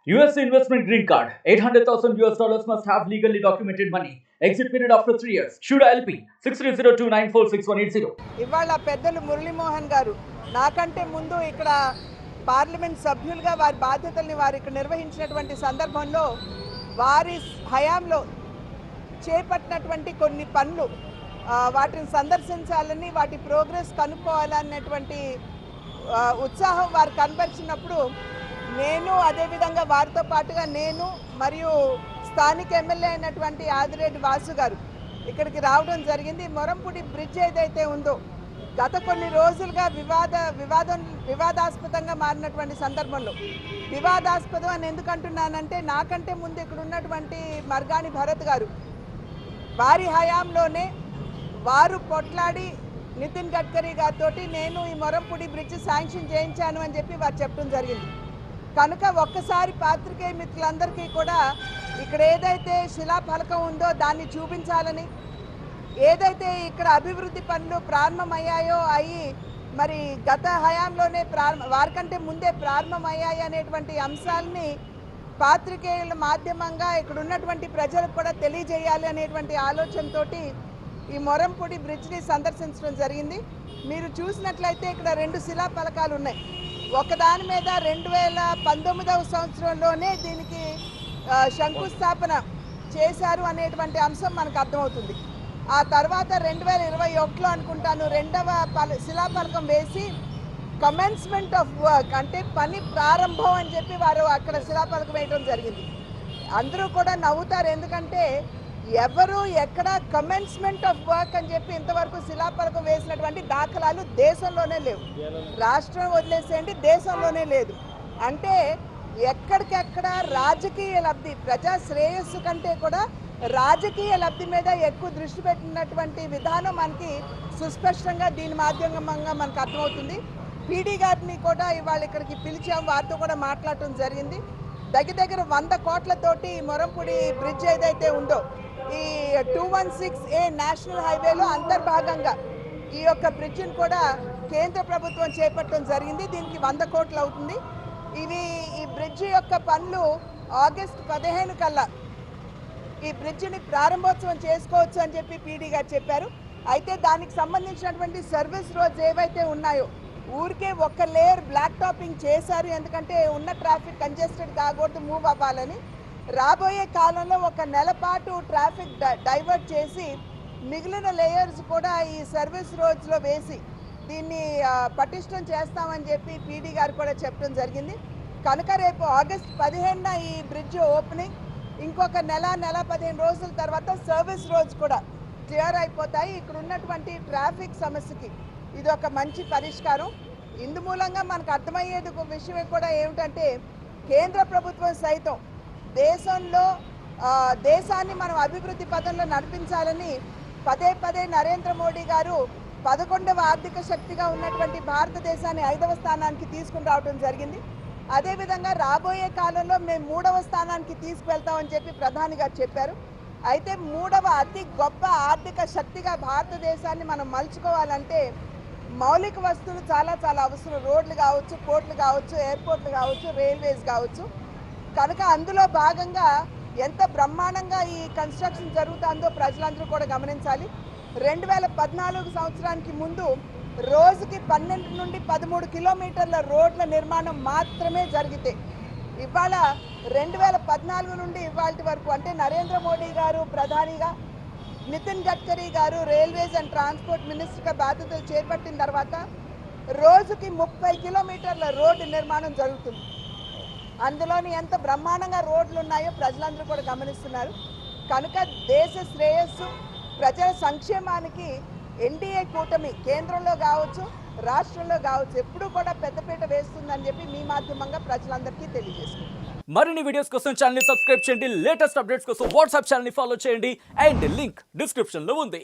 US investment green card. $800,000 must have legally documented money. Exit period after 3 years. Shuda LP 6302946180. ఇవాళ పెద్దలు మురళీమోహన్ గారు నాకంటే ముందు ఇక్కడ పార్లమెంట్ సభ్యులుగా వారి బాధ్యతల్ని వారు ఇక్కడ నిర్వహించినటువంటి సందర్భంలో వారి హయాంలో చేపట్టినటువంటి కొన్ని పనులు వాటిని సందర్శించాలని వాటి ప్రోగ్రెస్ కనుక్కోవాలన్నటువంటి ఉత్సాహం వారు కనబరిచినప్పుడు నేను అదేవిధంగా వారితో పాటుగా నేను మరియు స్థానిక ఎమ్మెల్యే అయినటువంటి ఆదిరెడ్డి వాసు గారు ఇక్కడికి రావడం జరిగింది. మొరంపూడి బ్రిడ్జ్ ఏదైతే ఉందో గత కొన్ని రోజులుగా వివాదాస్పదంగా మారినటువంటి సందర్భంలో, వివాదాస్పదం అని ఎందుకు అంటున్నానంటే నాకంటే ముందు ఇక్కడ ఉన్నటువంటి మర్గాని భరత్ గారు వారి హయాంలోనే వారు పొట్లాడి నితిన్ గడ్కరీ గారితో నేను ఈ మొరంపూడి బ్రిడ్జ్ శాంక్షన్ చేయించాను అని చెప్పి వారు చెప్పడం జరిగింది. కనుక ఒక్కసారి పాత్రికేయ మిత్రులందరికీ కూడా ఇక్కడ ఏదైతే శిలాఫలకం ఉందో దాన్ని చూపించాలని, ఏదైతే ఇక్కడ అభివృద్ధి పనులు ప్రారంభమయ్యాయో అయ్యి మరి గత హయాంలోనే వారికంటే ముందే ప్రారంభమయ్యాయి అనేటువంటి అంశాలని పాత్రికేయుల మాధ్యమంగా ఇక్కడ ఉన్నటువంటి ప్రజలకు కూడా తెలియజేయాలి అనేటువంటి ఆలోచనతోటి ఈ మొరంపూడి బ్రిడ్జ్ని సందర్శించడం జరిగింది. మీరు చూసినట్లయితే ఇక్కడ 2 శిలాఫలకాలు ఉన్నాయి. ఒకదాని మీద 2019వ సంవత్సరంలోనే దీనికి శంకుస్థాపన చేశారు అనేటువంటి అంశం మనకు అర్థమవుతుంది. ఆ తర్వాత 2021లో అనుకుంటాను రెండవ శిలాఫలకం వేసి కమెన్స్మెంట్ ఆఫ్ వర్క్ అంటే పని ప్రారంభం అని చెప్పి వారు అక్కడ శిలాఫలకం వేయడం జరిగింది. అందరూ కూడా నవ్వుతారు, ఎందుకంటే ఎవరు ఎక్కడ కమెన్స్మెంట్ ఆఫ్ వర్క్ అని చెప్పి ఇంతవరకు శిలాఫలకం వేసినటువంటి దాఖలాలు దేశంలోనే లేవు. రాష్ట్రం వదిలేసేయండి, దేశంలోనే లేదు. అంటే ఎక్కడికెక్కడ రాజకీయ లబ్ధి, ప్రజా శ్రేయస్సు కంటే కూడా రాజకీయ లబ్ధి మీద ఎక్కువ దృష్టి పెట్టినటువంటి విధానం మనకి సుస్పష్టంగా దీని మాధ్యమంగా మనకు అర్థమవుతుంది. పీడీ గారిని కూడా ఇవాళ ఇక్కడికి పిలిచాం, వారితో కూడా మాట్లాడటం జరిగింది. దగ్గర 100 కోట్లతోటి మొరంపూడి బ్రిడ్జ్ ఏదైతే ఉందో ఈ 216A నేషనల్ హైవేలో అంతర్భాగంగా ఈ యొక్క బ్రిడ్జిని కూడా కేంద్ర ప్రభుత్వం చేపట్టడం జరిగింది. దీనికి 100 కోట్లు అవుతుంది. ఈ బ్రిడ్జి యొక్క పనులు ఆగస్టు 15 కల్లా ఈ బ్రిడ్జిని ప్రారంభోత్సవం చేసుకోవచ్చు అని చెప్పి పీడీ గారు చెప్పారు. అయితే దానికి సంబంధించినటువంటి సర్వీస్ రోడ్స్ ఏవైతే ఉన్నాయో ఊరికే ఒక లేయర్ బ్లాక్ టాపింగ్ చేశారు, ఎందుకంటే ఉన్న ట్రాఫిక్ కంజెస్టెడ్ కాకూడదు, మూవ్ అవ్వాలని. రాబోయే కాలంలో ఒక నెల పాటు ట్రాఫిక్ డైవర్ట్ చేసి మిగిలిన లేయర్స్ కూడా ఈ సర్వీస్ రోడ్స్లో వేసి దీన్ని పటిష్టం చేస్తామని చెప్పి పీడీ గారు కూడా చెప్పడం జరిగింది. కనుక రేపు ఆగస్టు 15న ఈ బ్రిడ్జ్ ఓపెనింగ్, ఇంకొక నెల 15 రోజుల తర్వాత సర్వీస్ రోడ్స్ కూడా క్లియర్ అయిపోతాయి. ఇక్కడ ఉన్నటువంటి ట్రాఫిక్ సమస్యకి ఇది ఒక మంచి పరిష్కారం. ఇందు మూలంగా మనకు అర్థమయ్యేది ఒక విషయం కూడా ఏమిటంటే కేంద్ర ప్రభుత్వం సైతం దేశాన్ని మనం అభివృద్ధి పథంలో నడిపించాలని పదే నరేంద్ర మోడీ గారు 11వ ఆర్థిక శక్తిగా ఉన్నటువంటి భారతదేశాన్ని 5వ స్థానానికి తీసుకుని రావడం జరిగింది. అదేవిధంగా రాబోయే కాలంలో మేము 3వ స్థానానికి తీసుకువెళ్తామని చెప్పి ప్రధాని గారు చెప్పారు. అయితే 3వ అతి గొప్ప ఆర్థిక శక్తిగా భారతదేశాన్ని మనం మలుచుకోవాలంటే మౌలిక వస్తువులు చాలా అవసరం. రోడ్లు కావచ్చు, పోర్ట్లు కావచ్చు, ఎయిర్పోర్ట్లు కావచ్చు, రైల్వేస్ కావచ్చు. కనుక అందులో భాగంగా ఎంత బ్రహ్మాండంగా ఈ కన్స్ట్రక్షన్ జరుగుతుందో ప్రజలందరూ కూడా గమనించాలి. 2014 సంవత్సరానికి ముందు రోజుకి 12 నుండి 13 కిలోమీటర్ల రోడ్ల నిర్మాణం మాత్రమే జరిగితే ఇవాళ 2014 నుండి ఇవాళ వరకు అంటే నరేంద్ర మోడీ గారు ప్రధానిగా, నితిన్ గడ్కరీ గారు రైల్వేస్ అండ్ ట్రాన్స్పోర్ట్ మినిస్టర్గా బాధ్యతలు చేపట్టిన తర్వాత రోజుకి 30 కిలోమీటర్ల రోడ్డు నిర్మాణం జరుగుతుంది. అందులోని ఎంత బ్రహ్మాండంగా రోడ్లు ఉన్నాయో ప్రజలందరూ కూడా గమనిస్తున్నారు. కనుక దేశ శ్రేయస్సు, ప్రజల సంక్షేమానికి ఎన్డీఏ కూటమి కేంద్రంలో కావచ్చు, రాష్ట్రంలో కావచ్చు ఎప్పుడూ కూడా పెద్దపీట వేస్తుందని చెప్పి మీ మాధ్యమంగా ప్రజలందరికీ తెలియజేస్తున్నారు. మరిన్ని వీడియోస్ కోసం ఛానల్ ని సబ్స్క్రైబ్ చేయండి, లేటెస్ట్ అప్డేట్స్ కోసం వాట్సాప్ ఛానల్ ని ఫాలో చేయండి అండ్ లింక్ డిస్క్రిప్షన్ లో ఉంది.